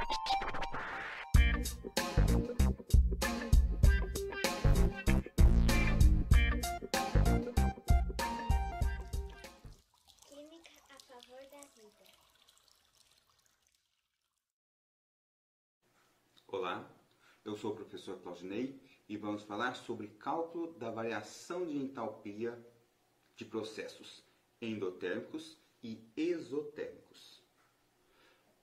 Química a favor da vida. Olá, eu sou o professor Claudinei e vamos falar sobre cálculo da variação de entalpia de processos endotérmicos e exotérmicos.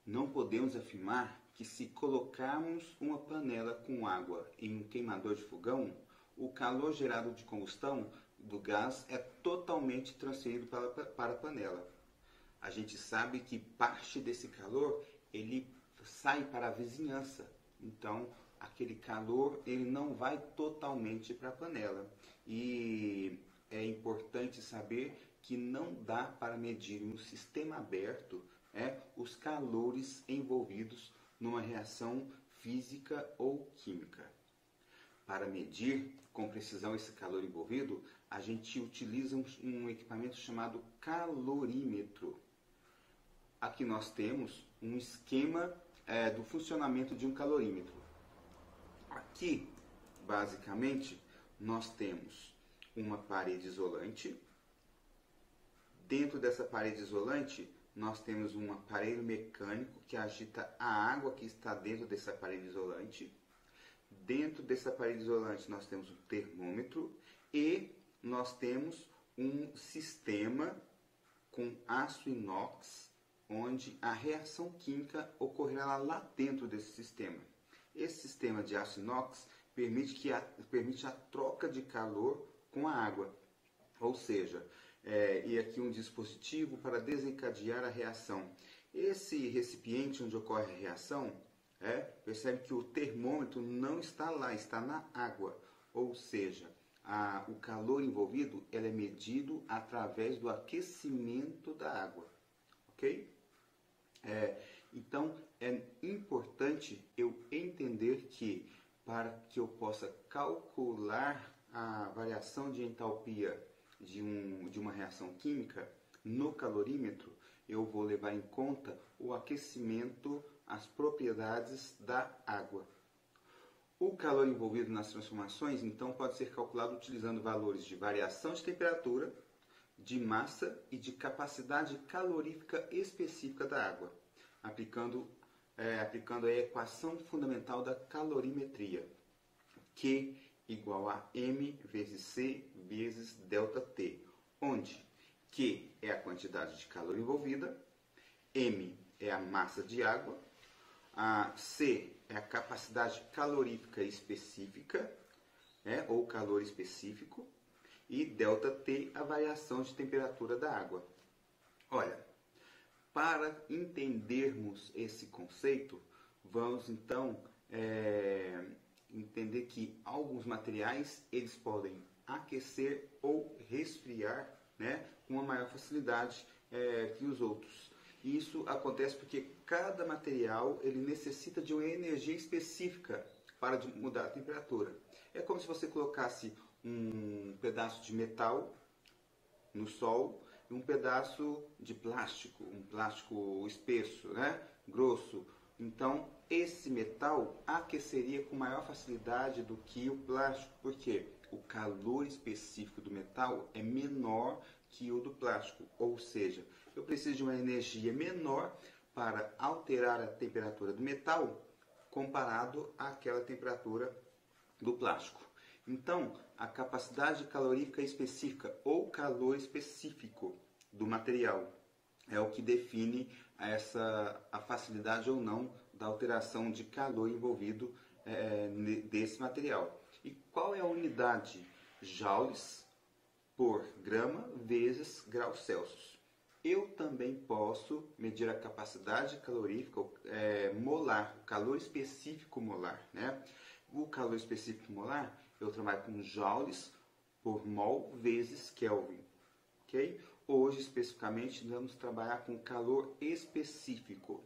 Não podemos afirmar que se colocarmos uma panela com água em um queimador de fogão, o calor gerado de combustão do gás é totalmente transferido para a panela. A gente sabe que parte desse calor ele sai para a vizinhança. Então, aquele calor ele não vai totalmente para a panela. E é importante saber que não dá para medir no sistema aberto os calores envolvidos numa reação física ou química. Para medir com precisão esse calor envolvido, a gente utiliza um equipamento chamado calorímetro. Aqui nós temos um esquema do funcionamento de um calorímetro. Aqui, basicamente, nós temos uma parede isolante. Dentro dessa parede isolante, nós temos um aparelho mecânico que agita a água que está dentro desse aparelho isolante. Dentro desse aparelho isolante, nós temos um termômetro e nós temos um sistema com aço inox, onde a reação química ocorrerá lá dentro desse sistema. Esse sistema de aço inox permite a troca de calor com a água, ou seja, e aqui um dispositivo para desencadear a reação. Esse recipiente onde ocorre a reação, percebe que o termômetro não está lá, está na água, ou seja, o calor envolvido é medido através do aquecimento da água, ok? Então, é importante eu entender que, para que eu possa calcular a variação de entalpia de uma reação química no calorímetro, eu vou levar em conta o aquecimento, as propriedades da água. O calor envolvido nas transformações, então, pode ser calculado utilizando valores de variação de temperatura, de massa e de capacidade calorífica específica da água, aplicando a equação fundamental da calorimetria, Q igual a M vezes C vezes ΔT, onde Q é a quantidade de calor envolvida, M é a massa de água, a C é a capacidade calorífica específica, ou calor específico, e ΔT a variação de temperatura da água. Olha, para entendermos esse conceito, vamos então entender que alguns materiais eles podem aquecer ou resfriar com uma maior facilidade que os outros. E isso acontece porque cada material ele necessita de uma energia específica para mudar a temperatura. É como se você colocasse um pedaço de metal no sol e um pedaço de plástico, um plástico espesso, grosso. Então, esse metal aqueceria com maior facilidade do que o plástico, porque o calor específico do metal é menor que o do plástico, ou seja, eu preciso de uma energia menor para alterar a temperatura do metal comparado àquela temperatura do plástico. Então, a capacidade calorífica específica ou calor específico do material é o que define a facilidade ou não da alteração de calor envolvido desse material. E qual é a unidade? Joules por grama vezes graus Celsius. Eu também posso medir a capacidade calorífica molar, o calor específico molar. O calor específico molar eu trabalho com joules por mol vezes Kelvin. Okay? Hoje, especificamente, vamos trabalhar com calor específico,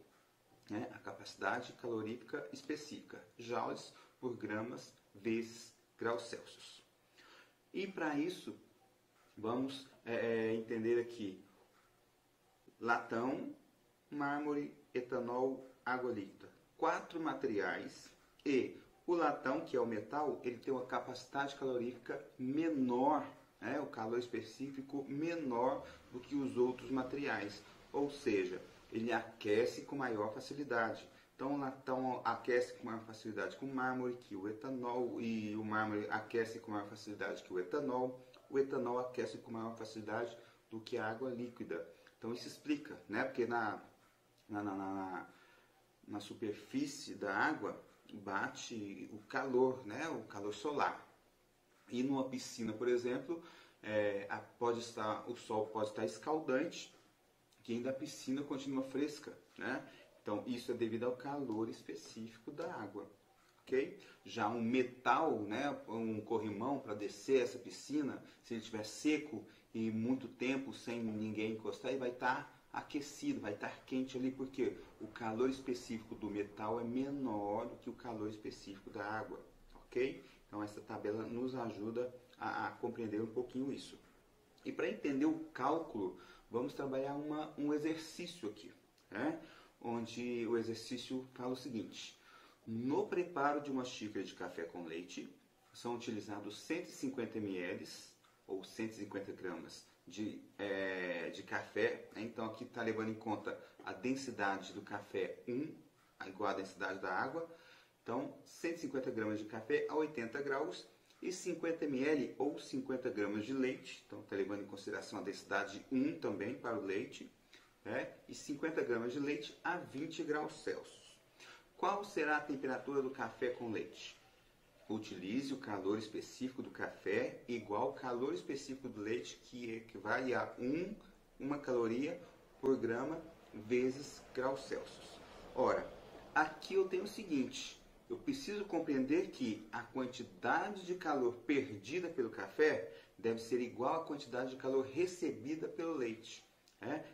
a capacidade calorífica específica, joules por gramas vezes graus Celsius. E para isso, vamos entender aqui latão, mármore, etanol, água líquida. 4 materiais e o latão, que é o metal, ele tem uma capacidade calorífica menor, né? O calor específico menor do que os outros materiais, ou seja, ele aquece com maior facilidade. Então o latão aquece com maior facilidade que o mármore, que o etanol, e o mármore aquece com maior facilidade que o etanol aquece com maior facilidade do que a água líquida. Então isso explica, né? Porque na superfície da água bate o calor, né? O calor solar. E numa piscina, por exemplo, o sol pode estar escaldante, que ainda a piscina continua fresca, né? Então isso é devido ao calor específico da água, ok? Já um metal, né? Um corrimão para descer essa piscina, se ele estiver seco e muito tempo sem ninguém encostar, ele vai estar aquecido, vai estar quente ali, porque o calor específico do metal é menor do que o calor específico da água, ok? Então essa tabela nos ajuda a compreender um pouquinho isso. E para entender o cálculo, vamos trabalhar um exercício aqui, né? Onde o exercício fala o seguinte: no preparo de uma xícara de café com leite, são utilizados 150 ml ou 150 gramas de café. Então aqui está levando em conta a densidade do café 1 igual à densidade da água. Então 150 gramas de café a 80 graus e 50 ml ou 50 gramas de leite. Então está levando em consideração a densidade 1 também para o leite, né? E 50 gramas de leite a 20 graus Celsius. Qual será a temperatura do café com leite? Utilize o calor específico do café igual ao calor específico do leite, que equivale a 1 caloria por grama vezes graus Celsius. Ora, aqui eu tenho o seguinte: eu preciso compreender que a quantidade de calor perdida pelo café deve ser igual à quantidade de calor recebida pelo leite.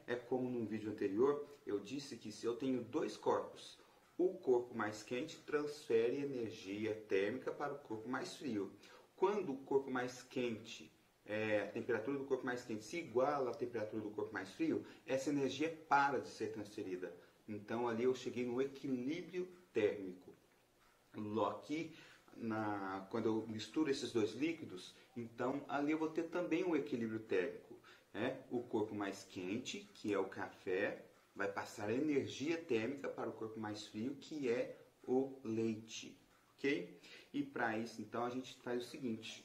É como no vídeo anterior eu disse que se eu tenho dois corpos, o corpo mais quente transfere energia térmica para o corpo mais frio. Quando o corpo mais quente, a temperatura do corpo mais quente se iguala à temperatura do corpo mais frio, essa energia para de ser transferida. Então ali eu cheguei no equilíbrio térmico. Aqui, quando eu misturo esses dois líquidos, então ali eu vou ter também um equilíbrio térmico. O corpo mais quente, que é o café, vai passar energia térmica para o corpo mais frio, que é o leite, ok? E para isso, então, a gente faz o seguinte: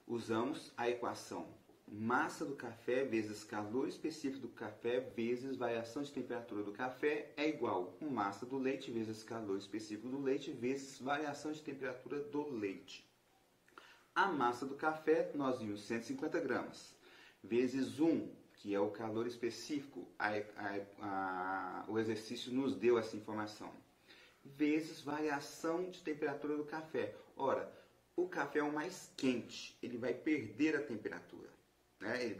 usamos a equação massa do café vezes calor específico do café vezes variação de temperatura do café é igual a massa do leite vezes calor específico do leite vezes variação de temperatura do leite. A massa do café, nós vimos 150 gramas, vezes 1, que é o calor específico, o exercício nos deu essa informação, vezes variação de temperatura do café. Ora, o café é o mais quente, ele vai perder a temperatura, né? Ele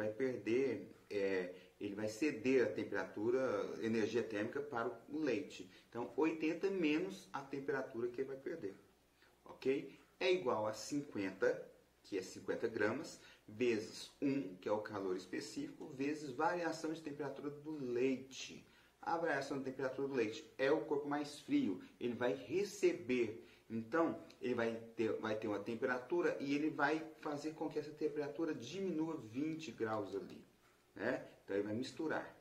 vai ceder a temperatura, energia térmica para o leite. Então, 80 menos a temperatura que ele vai perder, ok? É igual a 50, que é 50 gramas, vezes 1, que é o calor específico, vezes variação de temperatura do leite. A variação de temperatura do leite é o corpo mais frio, ele vai receber. Então, ele vai ter uma temperatura e ele vai fazer com que essa temperatura diminua 20 graus ali, né? Então, ele vai misturar.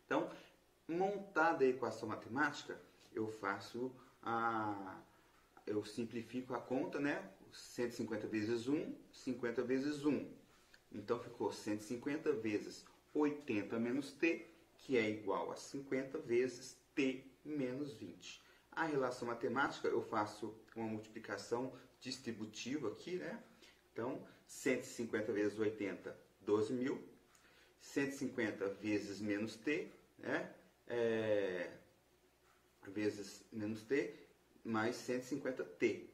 Então, montada a equação matemática, eu simplifico a conta, né? 150 vezes 1, 50 vezes 1. Então, ficou 150 vezes 80 menos t, que é igual a 50 vezes t menos 20. A relação matemática, eu faço uma multiplicação distributiva aqui, né? Então, 150 vezes 80, 12.000. 150 vezes menos t, né? Vezes menos t, mais 150t.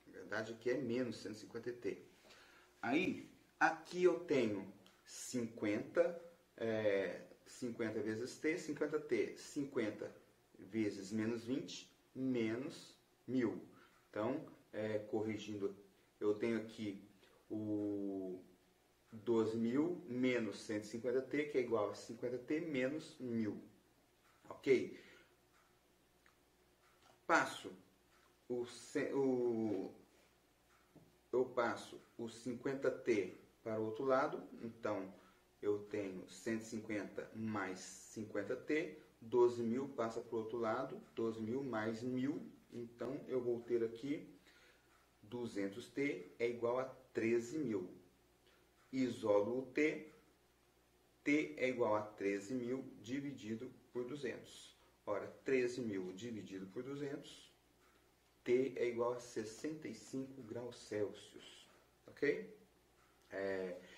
Na verdade, aqui é menos 150t. Aí, aqui eu tenho 50 vezes t, 50t. 50 vezes menos 20, menos 1.000. Então, corrigindo, eu tenho aqui o 12.000 menos 150t, que é igual a 50t menos 1.000. Ok? passo eu passo o 50T para o outro lado, então eu tenho 150 mais 50T, 12.000 passa para o outro lado, 12.000 mais 1.000, então eu vou ter aqui 200T é igual a 13.000. Isolo o T, T é igual a 13.000 dividido por 200. Ora, 13.000 dividido por 200, T é igual a 65 graus Celsius, ok?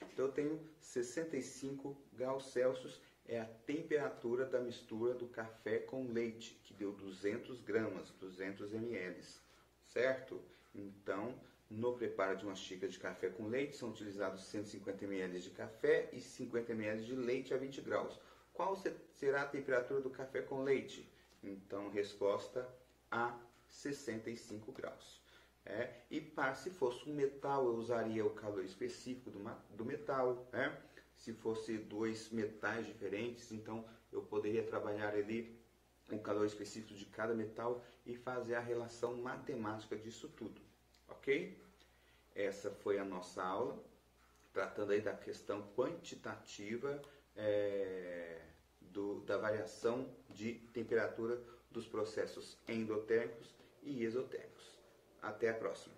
Então eu tenho 65 graus Celsius, é a temperatura da mistura do café com leite, que deu 200 gramas, 200 ml, certo? Então, no preparo de uma xícara de café com leite, são utilizados 150 ml de café e 50 ml de leite a 20 graus. Qual será a temperatura do café com leite? Então, resposta A, 65 graus. E se fosse um metal, eu usaria o calor específico do metal. Se fosse dois metais diferentes, então eu poderia trabalhar ali o calor específico de cada metal e fazer a relação matemática disso tudo. Ok? Essa foi a nossa aula, tratando aí da questão quantitativa da variação de temperatura dos processos endotérmicos e exotérmicos. Até a próxima.